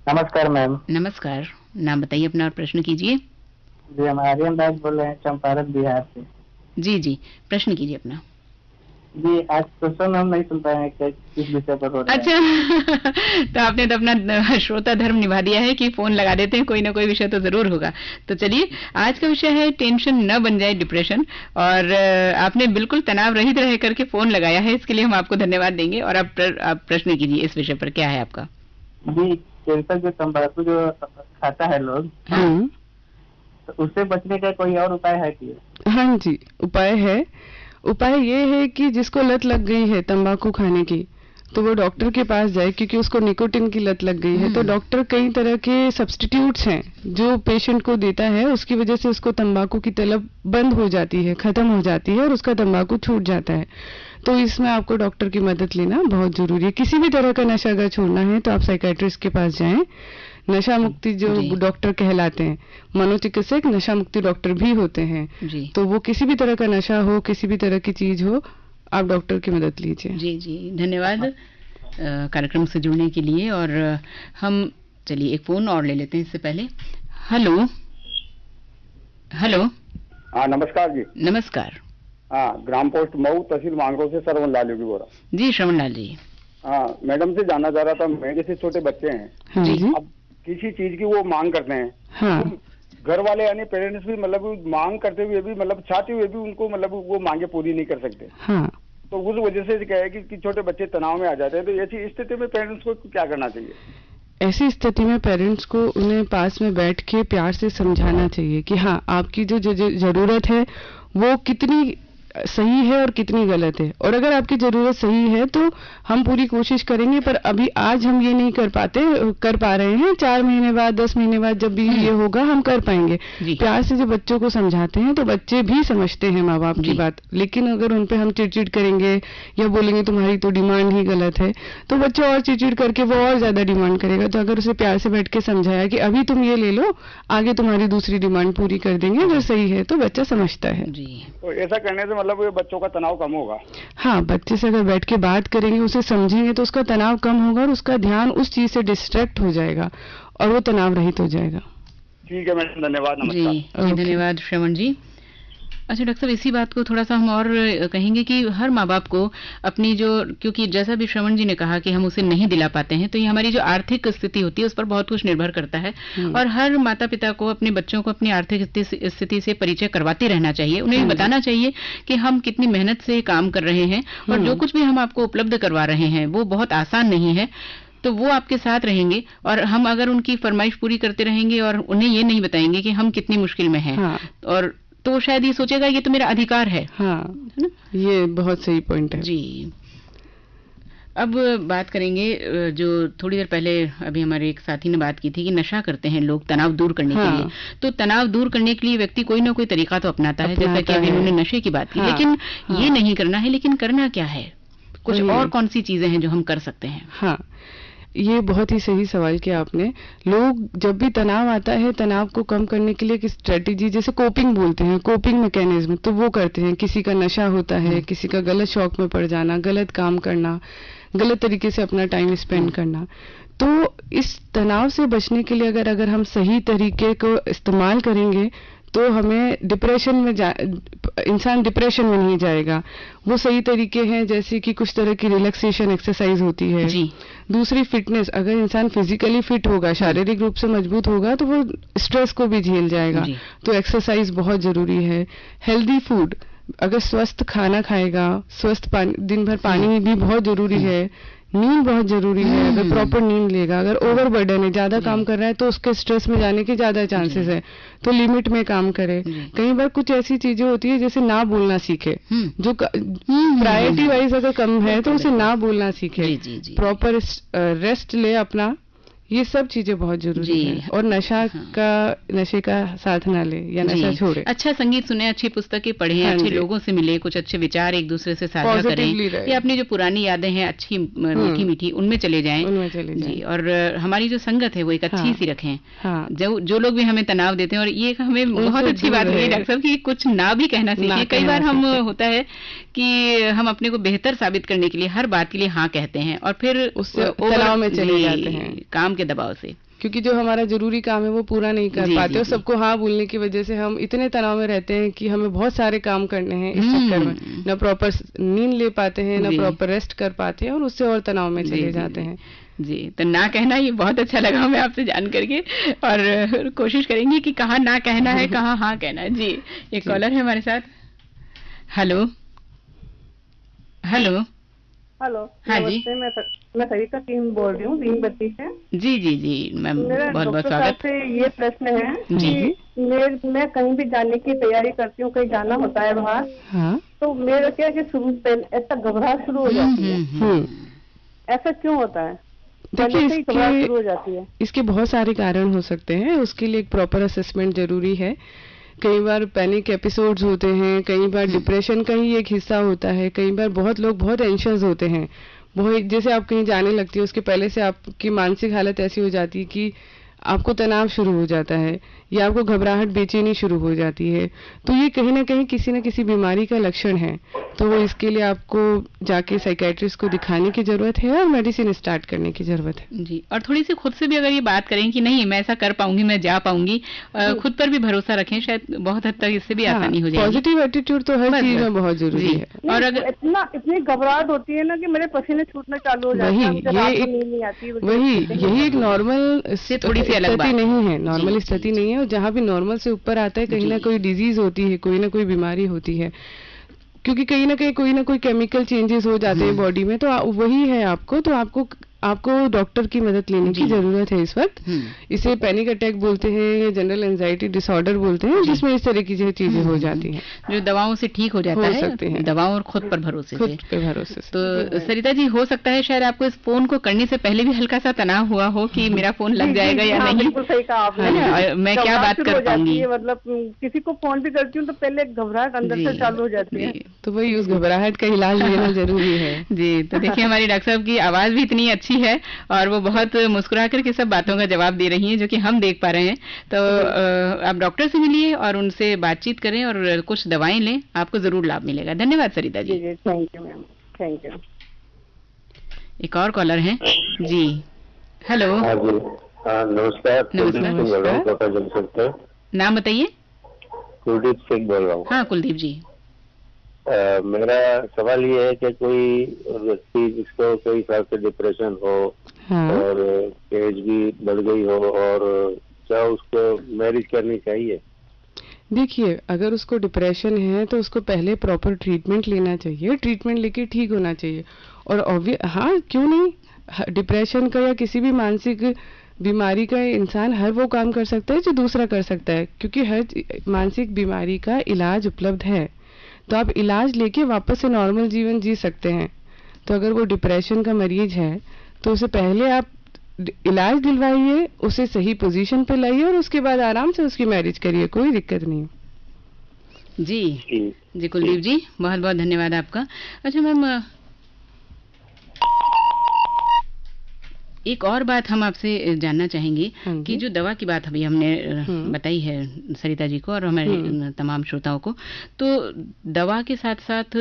नमस्कार मैम। नमस्कार, नाम बताइए अपना और प्रश्न कीजिए। जी, हम आर्यन राज बोल रहे हैं, चंपारण बिहार से। जी जी, प्रश्न कीजिए अपना। जी, आज क्वेश्चन हम नहीं सुन पाए हैं, किस विषय पर हो रहा है? अच्छा तो आपने तो अपना श्रोता धर्म निभा दिया है कि फोन लगा देते हैं, कोई ना कोई विषय तो जरूर होगा। तो चलिए, आज का विषय है टेंशन न बन जाए डिप्रेशन, और आपने बिल्कुल तनाव रहित रह करके फोन लगाया है, इसके लिए हम आपको धन्यवाद देंगे। और आप प्रश्न कीजिए इस विषय पर, क्या है आपका? जी, कैंसर जो तंबाकू जो खाता है लोग, तो उससे बचने का कोई और उपाय है कि? हाँ जी, उपाय है। उपाय ये है कि जिसको लत लग गई है तंबाकू खाने की, तो वो डॉक्टर के पास जाए, क्योंकि उसको निकोटिन की लत लग गई है। तो डॉक्टर कई तरह के सब्स्टिट्यूट्स हैं जो पेशेंट को देता है, उसकी वजह से उसको तंबाकू की तलब बंद हो जाती है, खत्म हो जाती है, और उसका तंबाकू छूट जाता है। तो इसमें आपको डॉक्टर की मदद लेना बहुत जरूरी है। किसी भी तरह का नशा अगर छोड़ना है तो आप साइकेट्रिस्ट के पास जाएं। नशा मुक्ति जो डॉक्टर कहलाते हैं, मनोचिकित्सक नशा मुक्ति डॉक्टर भी होते हैं। तो वो किसी भी तरह का नशा हो, किसी भी तरह की चीज हो, आप डॉक्टर की मदद लीजिए। जी जी, धन्यवाद कार्यक्रम से जुड़ने के लिए। और हम चलिए एक फोन और ले लेते हैं इससे पहले। हेलो। हेलो। हाँ, नमस्कार जी। नमस्कार। हाँ, ग्राम पोस्ट मऊ, तहसील मांगरों से श्रवण लाल योगी बोल रहा। जी श्रवण लाल जी। हाँ, मैडम से जानना चाह रहा था, मेरे जैसे छोटे बच्चे हैं जी। अब किसी चीज की वो मांग करते हैं, हाँ। तो घर वाले यानी पेरेंट्स भी मतलब मांग करते हुए भी, मतलब चाहते हुए भी उनको मतलब वो मांगे पूरी नहीं कर सकते। हाँ। तो उस वजह से क्या है कि छोटे बच्चे तनाव में आ जाते हैं। तो ऐसी स्थिति में पेरेंट्स को क्या करना चाहिए? ऐसी स्थिति में पेरेंट्स को उन्हें पास में बैठ के प्यार से समझाना चाहिए कि हाँ, आपकी जो जरूरत है वो कितनी सही है और कितनी गलत है, और अगर आपकी जरूरत सही है तो हम पूरी कोशिश करेंगे, पर अभी आज हम ये नहीं कर पा रहे हैं, 4 महीने बाद, 10 महीने बाद जब भी ये होगा हम कर पाएंगे। प्यार से जब बच्चों को समझाते हैं तो बच्चे भी समझते हैं माँ बाप की बात। लेकिन अगर उन पे हम चिड़चिड़ करेंगे या बोलेंगे तुम्हारी तो डिमांड ही गलत है, तो बच्चा और चिड़चिड़ करके वो और ज्यादा डिमांड करेगा। तो अगर उसे प्यार से बैठ के समझाया कि अभी तुम ये ले लो, आगे तुम्हारी दूसरी डिमांड पूरी कर देंगे, अगर सही है तो बच्चा समझता है। तो ऐसा करने से मतलब बच्चों का तनाव कम होगा? हाँ, बच्चे से अगर बैठ के बात करेंगे, उसे समझेंगे, तो उसका तनाव कम होगा और उसका ध्यान उस चीज से डिस्ट्रैक्ट हो जाएगा और वो तनाव रहित हो जाएगा। ठीक है मैडम, धन्यवाद। नमस्कार जी, धन्यवाद श्रवण जी। अच्छा डॉक्टर साहब, इसी बात को थोड़ा सा हम और कहेंगे कि हर माँ बाप को अपनी जो, क्योंकि जैसा भी श्रवण जी ने कहा कि हम उसे नहीं दिला पाते हैं, तो ये हमारी जो आर्थिक स्थिति होती है उस पर बहुत कुछ निर्भर करता है। और हर माता पिता को अपने बच्चों को अपनी आर्थिक स्थिति से परिचय करवाते रहना चाहिए। उन्हें बताना चाहिए कि हम कितनी मेहनत से काम कर रहे हैं और जो कुछ भी हम आपको उपलब्ध करवा रहे हैं वो बहुत आसान नहीं है। तो वो आपके साथ रहेंगे, और हम अगर उनकी फरमाइश पूरी करते रहेंगे और उन्हें ये नहीं बताएंगे कि हम कितनी मुश्किल में हैं, और तो शायद ये सोचेगा ये तो मेरा अधिकार है। हाँ, है ना? ये बहुत सही पॉइंट है जी। अब बात करेंगे जो थोड़ी देर पहले अभी हमारे एक साथी ने बात की थी कि नशा करते हैं लोग तनाव दूर करने के लिए। तो तनाव दूर करने के लिए व्यक्ति कोई ना कोई तरीका तो अपनाता है, जैसा कि अभी उन्होंने नशे की बात की। लेकिन ये नहीं करना है, लेकिन करना क्या है? कुछ और कौन सी चीजें हैं जो हम कर सकते हैं? हाँ, ये बहुत ही सही सवाल किया आपने। लोग जब भी तनाव आता है, तनाव को कम करने के लिए एक स्ट्रेटेजी, जैसे कोपिंग बोलते हैं, कोपिंग मैकेनिज्म, तो वो करते हैं। किसी का नशा होता है, किसी का गलत शौक में पड़ जाना, गलत काम करना, गलत तरीके से अपना टाइम स्पेंड करना। तो इस तनाव से बचने के लिए अगर हम सही तरीके को इस्तेमाल करेंगे तो हमें डिप्रेशन में इंसान डिप्रेशन में नहीं जाएगा। वो सही तरीके हैं, जैसे कि कुछ तरह की रिलैक्सेशन एक्सरसाइज होती है, दूसरी फिटनेस, अगर इंसान फिजिकली फिट होगा, शारीरिक रूप से मजबूत होगा तो वो स्ट्रेस को भी झेल जाएगा। तो एक्सरसाइज बहुत जरूरी है। हेल्दी फूड, अगर स्वस्थ खाना खाएगा, स्वस्थ पानी, दिन भर पानी भी बहुत जरूरी है। नींद बहुत जरूरी है, अगर प्रॉपर नींद लेगा। अगर ओवरबर्डन है, ज्यादा काम कर रहा है तो उसके स्ट्रेस में जाने के ज्यादा चांसेस है, तो लिमिट में काम करे। कई बार कुछ ऐसी चीजें होती है जैसे ना बोलना सीखे, जो प्रायोरिटी वाइज अगर कम है तो उसे ना बोलना सीखे, प्रॉपर रेस्ट ले अपना, ये सब चीजें बहुत जरूरी है। और नशे का साथ ना ले या नशा छोड़े। अच्छा संगीत सुने, अच्छी पुस्तकें पढ़ें, अच्छे लोगों से मिले, कुछ अच्छे विचार एक दूसरे से साझा करें, या अपनी जो पुरानी यादें हैं अच्छी मीठी मीठी उनमें चले जाएं। जी, और हमारी जो संगत है वो एक अच्छी सी रखें। जो लोग भी हमें तनाव देते हैं, और ये हमें बहुत अच्छी बात है डॉक्टर साहब की कुछ ना भी कहना सीखें। कई बार हम होता है कि हम अपने को बेहतर साबित करने के लिए हर बात के लिए हाँ कहते हैं और फिर उससे तनाव में चले जाते हैं काम के दबाव से, क्योंकि जो हमारा जरूरी काम है वो पूरा नहीं कर पाते। और सबको हाँ बोलने की वजह से हम इतने तनाव में रहते हैं कि हमें बहुत सारे काम करने हैं, इस चक्कर में न प्रॉपर नींद ले पाते हैं, न प्रॉपर रेस्ट कर पाते हैं, और उससे और तनाव में चले जाते हैं। जी, तो ना कहना, ये बहुत अच्छा लगा हमें आपसे जान करके, और कोशिश करेंगे कि कहाँ ना कहना है, कहाँ हाँ कहना है। जी, एक कॉलर है हमारे साथ। हेलो हेलो हेलो, हाँ जी, मैं सरिता टीम बोल रही हूँ भीमबत्ती से। जी जी जी मैम, बहुत बहुत स्वागत। से ये प्रश्न है जी, मैं कहीं भी जाने की तैयारी करती हूँ, कहीं जाना होता है बाहर, तो मेरा क्या है कि शुरू से ऐसा घबराहट शुरू हो जाती है। ऐसा क्यों होता है? देखिए, शुरू हो जाती है। इसके बहुत सारे कारण हो सकते हैं, उसके लिए एक प्रॉपर असेसमेंट जरूरी है। कई बार पैनिक एपिसोड्स होते हैं, कई बार डिप्रेशन का ही एक हिस्सा होता है, कई बार बहुत लोग बहुत एंशियस होते हैं। बहुत, जैसे आप कहीं जाने लगती है उसके पहले से आपकी मानसिक हालत ऐसी हो जाती है कि आपको तनाव शुरू हो जाता है, या आपको घबराहट, बेचैनी शुरू हो जाती है, तो ये कहीं ना कहीं किसी न किसी बीमारी का लक्षण है। तो वो इसके लिए आपको जाके साइकियाट्रिस्ट को दिखाने की जरूरत है और मेडिसिन स्टार्ट करने की जरूरत है। जी, और थोड़ी सी खुद से भी अगर ये बात करें कि नहीं मैं ऐसा कर पाऊंगी, मैं जा पाऊंगी, खुद पर भी भरोसा रखें, शायद बहुत हद तक इससे भी आसानी हो जाएगी। पॉजिटिव एटीट्यूड तो हर चीज में बहुत जरूरी है। और अगर इतनी घबराहट होती है ना कि मेरे पसीने छूटना चालू हो जाते हैं, यही एक नॉर्मल से थोड़ी सी अलग बात नहीं है, नॉर्मल स्थिति नहीं है। और जहाँ भी नॉर्मल से ऊपर आता है, कहीं ना कोई डिजीज होती है, कोई ना कोई बीमारी होती है, क्योंकि कहीं ना कहीं कोई ना कोई केमिकल चेंजेस हो जाते हैं बॉडी में। तो वही है आपको, तो आपको डॉक्टर की मदद लेने की जरूरत है इस वक्त। इसे पैनिक अटैक बोलते हैं या जनरल एंजाइटी डिसऑर्डर बोलते हैं, जिसमें इस तरह की चीजें हो जाती हैं, जो दवाओं से ठीक हो जाता है, दवाओं और खुद पर भरोसे से। तो सरिता जी, हो सकता है शायद आपको इस फोन को करने से पहले भी हल्का सा तनाव हुआ हो कि मेरा फोन लग जाएगा या नहीं। बिल्कुल सही कहा आपने, मैं क्या बात कर पाऊंगी। मतलब किसी को फोन भी करती हूँ तो पहले घबराहट अंदर से चालू हो जाती है, तो वही उस घबराहट का इलाज लेना जरूरी है। जी, तो देखिए हमारी डॉक्टर साहब की आवाज भी इतनी अच्छी है और वो बहुत मुस्कुरा करके सब बातों का जवाब दे रही हैं, जो कि हम देख पा रहे हैं। तो आप डॉक्टर से मिलिए और उनसे बातचीत करें और कुछ दवाएं लें, आपको जरूर लाभ मिलेगा। धन्यवाद Sarita ji. Thank you ma'am, thank you. एक और कॉलर है जी। हेलो, नमस्कार। नमस्कार, नाम बताइए। कुलदीप सिंह बोल रहा हूँ। हाँ कुलदीप जी, मेरा सवाल ये है कि कोई व्यक्ति जिसको कोई हिसाब से डिप्रेशन हो और एज भी बढ़ गई हो, और क्या उसको मैरिज करनी चाहिए? देखिए, अगर उसको डिप्रेशन है तो उसको पहले प्रॉपर ट्रीटमेंट लेना चाहिए, ट्रीटमेंट लेके ठीक होना चाहिए। और हाँ, क्यों नहीं, डिप्रेशन का या किसी भी मानसिक बीमारी का इंसान हर वो काम कर सकता है जो दूसरा कर सकता है, क्योंकि हर मानसिक बीमारी का इलाज उपलब्ध है। तो आप इलाज लेके वापस से नॉर्मल जीवन जी सकते हैं। तो अगर वो डिप्रेशन का मरीज है तो उसे पहले आप इलाज दिलवाइए, उसे सही पोजीशन पे लाइए और उसके बाद आराम से उसकी मैरिज करिए, कोई दिक्कत नहीं। जी जी कुलदीप जी, बहुत बहुत धन्यवाद आपका। अच्छा मैम, एक और बात हम आपसे जानना चाहेंगे कि जो दवा की बात अभी हमने बताई है सरिता जी को और हमारे तमाम श्रोताओं को, तो दवा के साथ साथ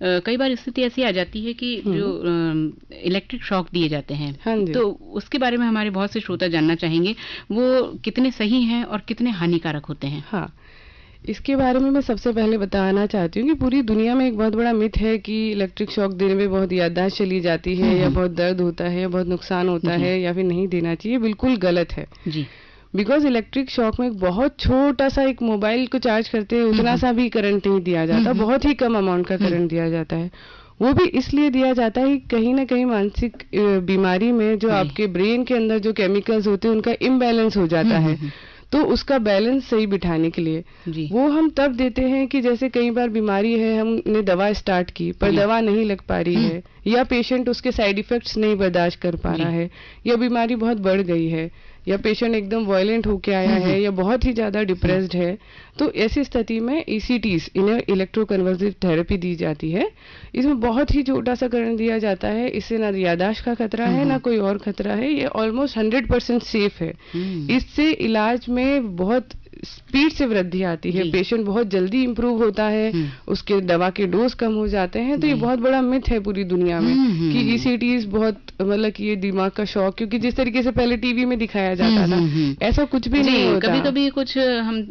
कई बार स्थिति ऐसी आ जाती है कि जो इलेक्ट्रिक शॉक दिए जाते हैं, तो उसके बारे में हमारे बहुत से श्रोता जानना चाहेंगे, वो कितने सही हैं और कितने हानिकारक होते हैं। हाँ, इसके बारे में मैं सबसे पहले बताना चाहती हूँ कि पूरी दुनिया में एक बहुत बड़ा मिथ है कि इलेक्ट्रिक शॉक देने में बहुत याददाश्त चली जाती है या बहुत दर्द होता है या बहुत नुकसान होता है या फिर नहीं देना चाहिए। बिल्कुल गलत है जी। बिकॉज इलेक्ट्रिक शॉक में बहुत छोटा सा एक मोबाइल को चार्ज करते हैं उतना सा भी करंट नहीं दिया जाता, बहुत ही कम अमाउंट का करंट दिया जाता है। वो भी इसलिए दिया जाता है कि कहीं ना कहीं मानसिक बीमारी में जो आपके ब्रेन के अंदर जो केमिकल्स होते हैं उनका इम्बैलेंस हो जाता है, तो उसका बैलेंस सही बिठाने के लिए वो हम तब देते हैं कि जैसे कई बार बीमारी है, हमने दवा स्टार्ट की पर दवा नहीं लग पा रही है या पेशेंट उसके साइड इफेक्ट्स नहीं बर्दाश्त कर पा रहा है या बीमारी बहुत बढ़ गई है या पेशेंट एकदम वायलेंट होके आया है या बहुत ही ज्यादा डिप्रेस्ड है, तो ऐसी स्थिति में ECTs इन्हें इलेक्ट्रोकन्वर्सिव थेरेपी दी जाती है। इसमें बहुत ही छोटा सा करंट दिया जाता है, इससे ना याददाश्त का खतरा है ना कोई और खतरा है, ये ऑलमोस्ट 100% सेफ है। इससे इलाज में बहुत स्पीड से वृद्धि आती है, पेशेंट बहुत जल्दी इंप्रूव होता है, उसके दवा के डोज कम हो जाते हैं। तो ये बहुत बड़ा मिथ है पूरी दुनिया में कि ECTs बहुत मतलब कि ये दिमाग का शॉक, क्योंकि जिस तरीके से पहले टीवी में दिखाया जाता था ऐसा कुछ भी नहीं होता। कभी कभी कुछ हम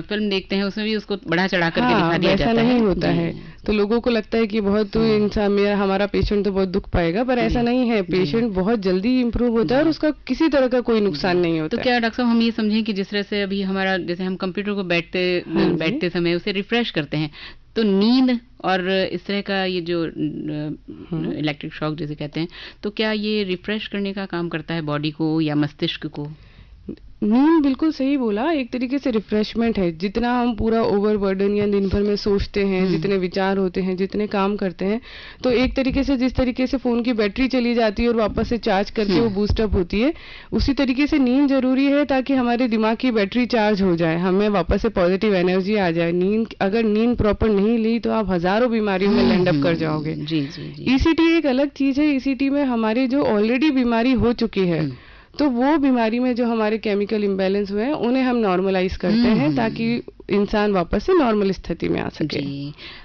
फिल्म देखते हैं उसमें भी उसको बढ़ा चढ़ा करके दिखा दिया जाता है, ऐसा नहीं होता है। तो लोगों को लगता है कि बहुत इंसान हमारा पेशेंट तो बहुत दुख पाएगा, पर ऐसा नहीं है। पेशेंट बहुत जल्दी इंप्रूव होता है और उसका किसी तरह का कोई नुकसान नहीं होता। तो क्या डॉक्टर साहब हम ये समझें कि जिस तरह से अभी हमारा जैसे हम कंप्यूटर को बैठते समय उसे रिफ्रेश करते हैं, तो नींद और इस तरह का ये जो इलेक्ट्रिक शॉक जैसे कहते हैं, तो क्या ये रिफ्रेश करने का काम करता है बॉडी को या मस्तिष्क को? नींद बिल्कुल सही बोला, एक तरीके से रिफ्रेशमेंट है। जितना हम पूरा ओवरबर्डन या दिन भर में सोचते हैं, जितने विचार होते हैं, जितने काम करते हैं, तो एक तरीके से जिस तरीके से फोन की बैटरी चली जाती है और वापस से चार्ज करके वो बूस्टअप होती है, उसी तरीके से नींद जरूरी है ताकि हमारे दिमाग की बैटरी चार्ज हो जाए, हमें वापस से पॉजिटिव एनर्जी आ जाए। अगर नींद प्रॉपर नहीं ली तो आप हजारों बीमारियों में लैंड अप कर जाओगे। ECT एक अलग चीज है। ECT में हमारे जो ऑलरेडी बीमारी हो चुकी है, तो वो बीमारी में जो हमारे केमिकल इम्बैलेंस हुए हैं उन्हें हम नॉर्मलाइज करते हैं ताकि इंसान वापस से नॉर्मल स्थिति में आ सके।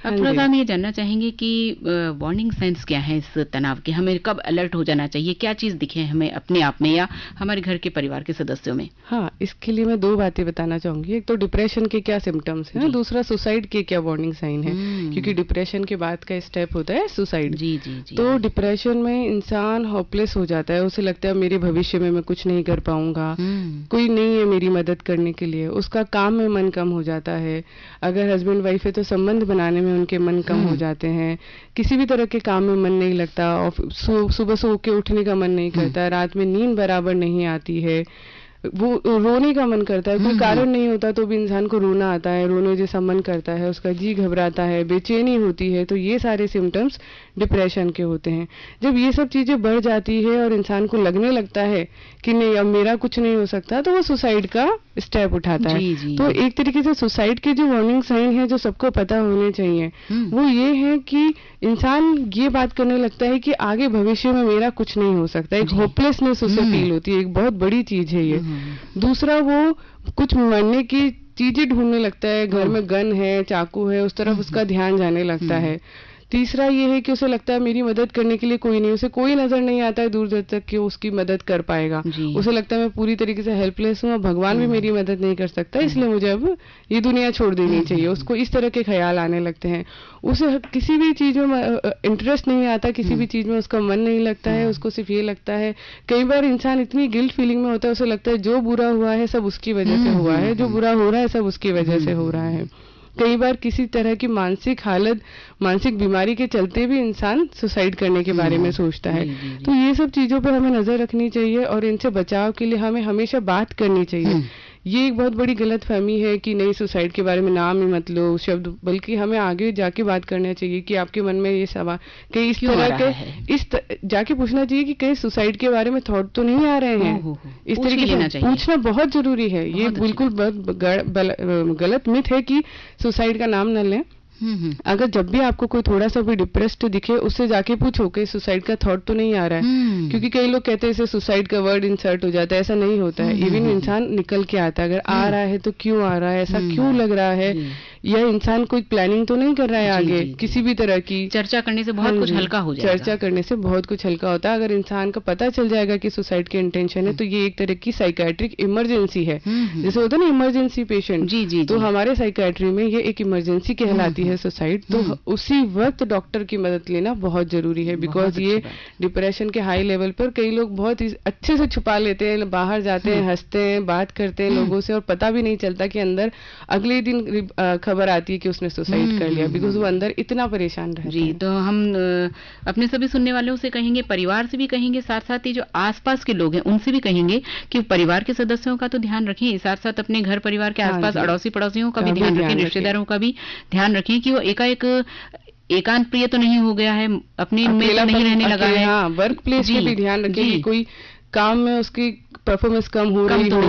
अब थोड़ा सा हम ये जानना चाहेंगे कि वार्निंग साइंस क्या है इस तनाव के, हमें कब अलर्ट हो जाना चाहिए, क्या चीज दिखे हमें अपने आप में या हमारे घर के परिवार के सदस्यों में? हाँ, इसके लिए मैं 2 बातें बताना चाहूंगी। एक तो डिप्रेशन के क्या सिम्टम्स हैं, दूसरा सुसाइड के क्या वार्निंग साइन है, क्योंकि डिप्रेशन के बाद का स्टेप होता है सुसाइड। तो डिप्रेशन में इंसान होपलेस हो जाता है, उसे लगता है मेरे भविष्य में मैं कुछ नहीं कर पाऊंगा, कोई नहीं है मेरी मदद करने के लिए, उसका काम में मन कम हो जाता है। अगर हस्बैंड वाइफ है तो संबंध बनाने में उनके मन कम हो जाते हैं, किसी भी तरह के काम में मन नहीं लगता, सुबह सो के उठने का मन नहीं करता, रात में नींद बराबर नहीं आती है, वो रोने का मन करता है, कोई कारण नहीं होता तो भी इंसान को रोना आता है, रोने जैसा मन करता है, उसका जी घबराता है, बेचैनी होती है। तो ये सारे सिम्टम्स डिप्रेशन के होते हैं। जब ये सब चीजें बढ़ जाती है और इंसान को लगने लगता है कि नहीं अब मेरा कुछ नहीं हो सकता, तो वो सुसाइड का स्टेप उठाता है। तो एक तरीके से सुसाइड के जो वार्निंग साइन है जो सबको पता होने चाहिए, वो ये है कि इंसान ये बात करने लगता है कि आगे भविष्य में मेरा कुछ नहीं हो सकता, एक होपलेसनेस उसे फील होती है, एक बहुत बड़ी चीज है ये। दूसरा, वो कुछ मरने की चीजें ढूंढने लगता है, घर में गन है, चाकू है, उस तरफ उसका ध्यान जाने लगता है। तीसरा ये है कि उसे लगता है मेरी मदद करने के लिए कोई नहीं, उसे कोई नजर नहीं आता है दूर दूर तक कि वो उसकी मदद कर पाएगा। उसे लगता है मैं पूरी तरीके से हेल्पलेस हूँ, भगवान भी मेरी मदद नहीं कर सकता, इसलिए मुझे अब ये दुनिया छोड़ देनी चाहिए। उसको इस तरह के ख्याल आने लगते हैं। उसे किसी भी चीज में इंटरेस्ट नहीं आता, किसी भी चीज में उसका मन नहीं लगता है, उसको सिर्फ ये लगता है। कई बार इंसान इतनी गिल्ट फीलिंग में होता है, उसे लगता है जो बुरा हुआ है सब उसकी वजह से हुआ है, जो बुरा हो रहा है सब उसकी वजह से हो रहा है। कई बार किसी तरह की मानसिक हालत, मानसिक बीमारी के चलते भी इंसान सुसाइड करने के बारे में सोचता है। तो ये सब चीजों पर हमें नजर रखनी चाहिए और इनसे बचाव के लिए हमें हमेशा बात करनी चाहिए। ये एक बहुत बड़ी गलतफहमी है कि नहीं सुसाइड के बारे में नाम ही मत लो शब्द, बल्कि हमें आगे जाके बात करना चाहिए कि आपके मन में ये सवाल कहीं इस तरह के जाके पूछना चाहिए कि कहीं सुसाइड के बारे में थॉट तो नहीं आ रहे हैं। इस तरीके से पूछना बहुत जरूरी है। ये बिल्कुल गलत मिथ है कि सुसाइड का नाम न लें। अगर जब भी आपको कोई थोड़ा सा भी डिप्रेस्ड दिखे, उससे जाके पूछो कि सुसाइड का थॉट तो नहीं आ रहा है, क्योंकि कई लोग कहते हैं इसे सुसाइड का वर्ड इंसर्ट हो जाता है, ऐसा नहीं होता है। इवन इंसान निकल के आता है, अगर आ रहा है तो क्यों आ रहा है, ऐसा क्यों लग रहा है, या इंसान कोई प्लानिंग तो नहीं कर रहा है आगे किसी भी तरह की। चर्चा करने से बहुत कुछ हल्का हो जाएगा। चर्चा करने से बहुत कुछ हल्का होता है। अगर इंसान को पता चल जाएगा कि सुसाइड की इंटेंशन है तो ये एक तरह की साइकियाट्रिक इमरजेंसी है। जैसे होता है ना इमरजेंसी पेशेंट, जी, तो हमारे साइकियाट्री में ये एक इमरजेंसी कहलाती है सुसाइड। तो उसी वक्त डॉक्टर की मदद लेना बहुत जरूरी है, बिकॉज ये डिप्रेशन के हाई लेवल पर कई लोग बहुत ही अच्छे से छुपा लेते हैं, बाहर जाते हैं, हंसते हैं, बात करते हैं लोगों से, और पता भी नहीं चलता कि अंदर अगले दिन खबर आती है कि उसने सुसाइड कर लिया, बिकॉज वो अंदर इतना परेशान रहता है। जी, तो हम अपने सभी सुनने वालों से कहेंगे, परिवार से भी कहेंगे, साथ साथ ही जो आसपास के लोग हैं उनसे भी कहेंगे कि परिवार के सदस्यों का तो ध्यान रखें, साथ साथ अपने घर परिवार के आसपास अड़ोसी पड़ोसियों का भी ध्यान रखें, रिश्तेदारों का भी ध्यान रखें कि वो एकाएक एकांत प्रिय तो नहीं हो गया है, अपने में तो नहीं रहने लगा है। हाँ, वर्क प्लेस में भी ध्यान रखें कि कोई काम में उसकी परफॉर्मेंस कम हो रही हो,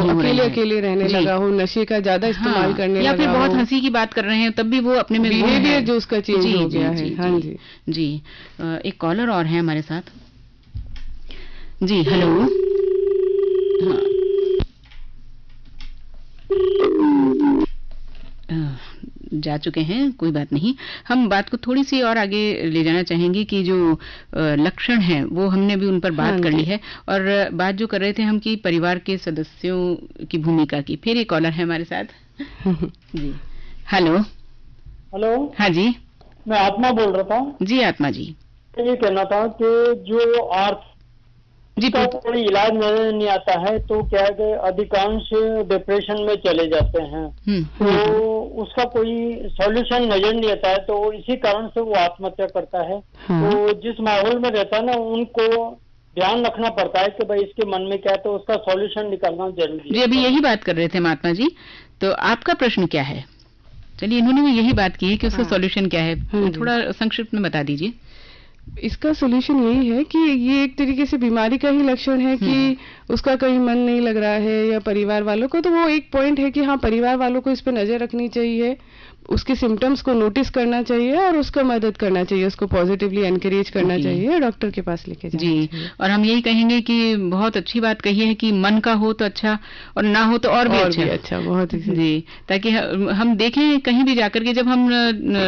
अकेले रहने लगा हो, नशे का ज्यादा इस्तेमाल करने लगा हो, या फिर बहुत हंसी की बात कर रहे हैं तब भी वो अपने में बिहेवियर जो उसका चेंज हो गया है। हाँ जी, एक कॉलर और है हमारे साथ। जी, हेलो। जा चुके हैं, कोई बात नहीं। हम बात को थोड़ी सी और आगे ले जाना चाहेंगे कि जो लक्षण हैं वो हमने भी उन पर बात कर ली है, और बात जो कर रहे थे हम कि परिवार के सदस्यों की भूमिका की। फिर एक कॉलर है हमारे साथ। जी, हेलो। हेलो। हाँ जी, मैं आत्मा बोल रहा था। जी आत्मा जी, ये कहना था कि जो आर्थ जी का कोई इलाज नजर नहीं आता है, तो क्या है कि अधिकांश डिप्रेशन में चले जाते हैं, तो उसका कोई सॉल्यूशन नजर नहीं आता है, तो इसी कारण से वो आत्महत्या करता है। तो जिस माहौल में रहता है ना, उनको ध्यान रखना पड़ता है कि भाई इसके मन में क्या है, तो उसका सॉल्यूशन निकालना जरूरी है। जी, अभी यही बात कर रहे थे महात्मा जी, तो आपका प्रश्न क्या है? चलिए, इन्होंने भी यही बात की है कि उसका सॉल्यूशन क्या है, थोड़ा संक्षिप्त में बता दीजिए। इसका सॉल्यूशन यही है कि ये एक तरीके से बीमारी का ही लक्षण है कि उसका कहीं मन नहीं लग रहा है, या परिवार वालों को, तो वो एक पॉइंट है कि हाँ, परिवार वालों को इस पे नजर रखनी चाहिए, उसके सिम्टम्स को नोटिस करना चाहिए और उसको मदद करना चाहिए, उसको पॉजिटिवली एनकरेज करना चाहिए, डॉक्टर के पास लेके जाना चाहिए। और हम यही कहेंगे कि बहुत अच्छी बात कही है कि मन का हो तो अच्छा, और ना हो तो और भी अच्छा, बहुत जी, ताकि हम देखें कहीं भी जाकर के, जब हम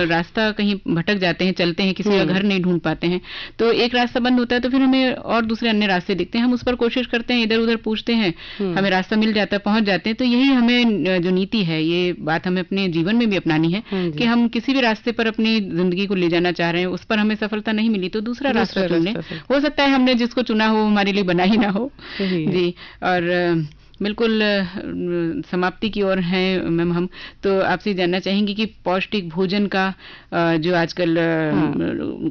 रास्ता कहीं भटक जाते हैं, चलते हैं, किसी का घर नहीं ढूंढ पाते हैं, तो एक रास्ता बंद होता है, तो फिर हमें और दूसरे अन्य रास्ते दिखते हैं, हम उस पर कोशिश करते हैं, इधर उधर पूछते हैं, हमें रास्ता मिल जाता है, पहुंच जाते हैं। तो यही हमें जो नीति है, ये बात हमें अपने जीवन में भी अपनानी है कि हम किसी भी रास्ते पर अपनी जिंदगी को ले जाना चाह रहे हैं, उस पर हमें सफलता नहीं मिली तो दूसरा रास्ता चुन लें। हो सकता है हमने जिसको चुना हो हमारे लिए बना ही ना हो। जी, और बिल्कुल समाप्ति की ओर है मैम हम, तो आपसे जानना चाहेंगे कि पौष्टिक भोजन का जो आजकल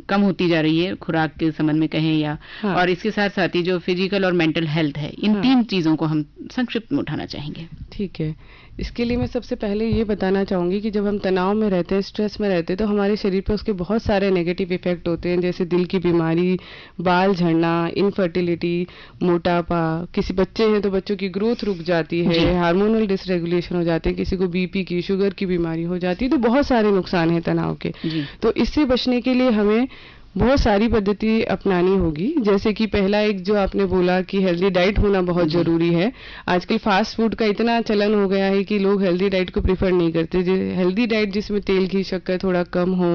कम होती जा रही है, खुराक के संबंध में कहें या और इसके साथ साथ ही जो फिजिकल और मेंटल हेल्थ है, इन तीन चीजों को हम संक्षिप्त में उठाना चाहेंगे। ठीक है, इसके लिए मैं सबसे पहले ये बताना चाहूंगी कि जब हम तनाव में रहते हैं, स्ट्रेस में रहते हैं, तो हमारे शरीर पर उसके बहुत सारे नेगेटिव इफेक्ट होते हैं, जैसे दिल की बीमारी, बाल झड़ना, इनफर्टिलिटी, मोटापा, किसी बच्चे हैं तो बच्चों की ग्रोथ रुक जाती है, हार्मोनल डिसरेगुलेशन हो जाते हैं, किसी को बीपी की, शुगर की बीमारी हो जाती है, तो बहुत सारे नुकसान हैं तनाव के। तो इससे बचने के लिए हमें बहुत सारी पद्धति अपनानी होगी, जैसे कि पहला एक जो आपने बोला कि हेल्दी डाइट होना बहुत जरूरी है। आजकल फास्ट फूड का इतना चलन हो गया है कि लोग हेल्दी डाइट को प्रेफर नहीं करते। हेल्दी डाइट जिसमें तेल घी शक्कर थोड़ा कम हो,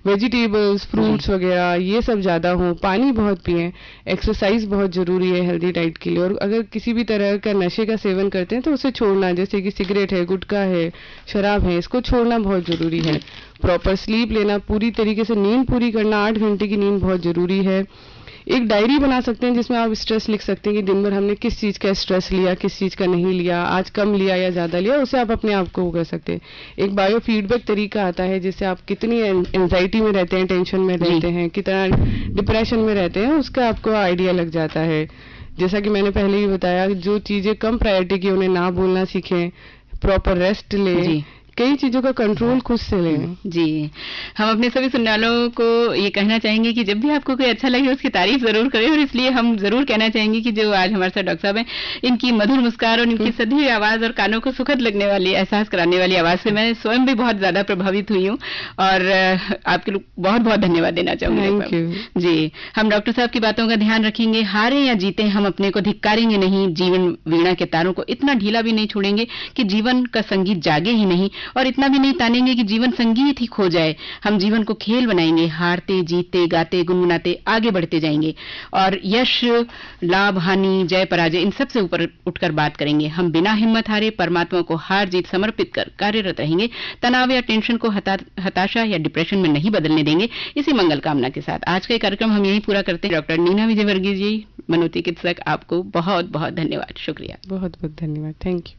वेजिटेबल्स, फ्रूट्स वगैरह ये सब ज्यादा हो, पानी बहुत पिएं, एक्सरसाइज बहुत जरूरी है हेल्दी डाइट के लिए। और अगर किसी भी तरह का नशे का सेवन करते हैं तो उसे छोड़ना, जैसे कि सिगरेट है, गुटखा है, शराब है, इसको छोड़ना बहुत जरूरी है। प्रॉपर स्लीप लेना, पूरी तरीके से नींद पूरी करना, 8 घंटे की नींद बहुत जरूरी है। एक डायरी बना सकते हैं जिसमें आप स्ट्रेस लिख सकते हैं कि दिन भर हमने किस चीज का स्ट्रेस लिया, किस चीज का नहीं लिया, आज कम लिया या ज्यादा लिया, उसे आप अपने आप को वो कर सकते हैं। एक बायो फीडबैक तरीका आता है जिससे आप कितनी एंजाइटी में रहते हैं, टेंशन में रहते हैं, कितना डिप्रेशन में रहते हैं, उसका आपको आइडिया लग जाता है। जैसा कि मैंने पहले ही बताया, जो चीजें कम प्रायोरिटी की उन्हें ना बोलना सीखें, प्रॉपर रेस्ट लें, कई चीजों का कंट्रोल खुद से लें। जी, हम अपने सभी सुनने वालों को ये कहना चाहेंगे कि जब भी आपको कोई अच्छा लगे उसकी तारीफ जरूर करें, और इसलिए हम जरूर कहना चाहेंगे कि जो आज हमारे साथ डॉक्टर साहब हैं, इनकी मधुर मुस्कान और इनकी सधी आवाज और कानों को सुखद लगने वाली, एहसास कराने वाली आवाज से मैं स्वयं भी बहुत ज्यादा प्रभावित हुई हूँ, और आपके लोग बहुत बहुत धन्यवाद देना चाहूंगी। जी, हम डॉक्टर साहब की बातों का ध्यान रखेंगे, हारे या जीते हम अपने को धिक्कारेंगे नहीं, जीवन वीणा के तारों को इतना ढीला भी नहीं छोड़ेंगे कि जीवन का संगीत जागे ही नहीं, और इतना भी नहीं तानेंगे कि जीवन संगीत ही खो जाए। हम जीवन को खेल बनाएंगे, हारते जीतते गाते गुनगुनाते आगे बढ़ते जाएंगे और यश लाभ हानि जय पराजय इन सब से ऊपर उठकर बात करेंगे। हम बिना हिम्मत हारे परमात्मा को हार जीत समर्पित कर कार्यरत रहेंगे। तनाव या टेंशन को हताशा या डिप्रेशन में नहीं बदलने देंगे। इसी मंगल कामना के साथ आज का कार्यक्रम हम यही पूरा करते हैं। डॉक्टर नीना विजयवर्गीय जी, मनोचिकित्सक, आपको बहुत बहुत धन्यवाद, शुक्रिया। बहुत बहुत धन्यवाद, थैंक यू।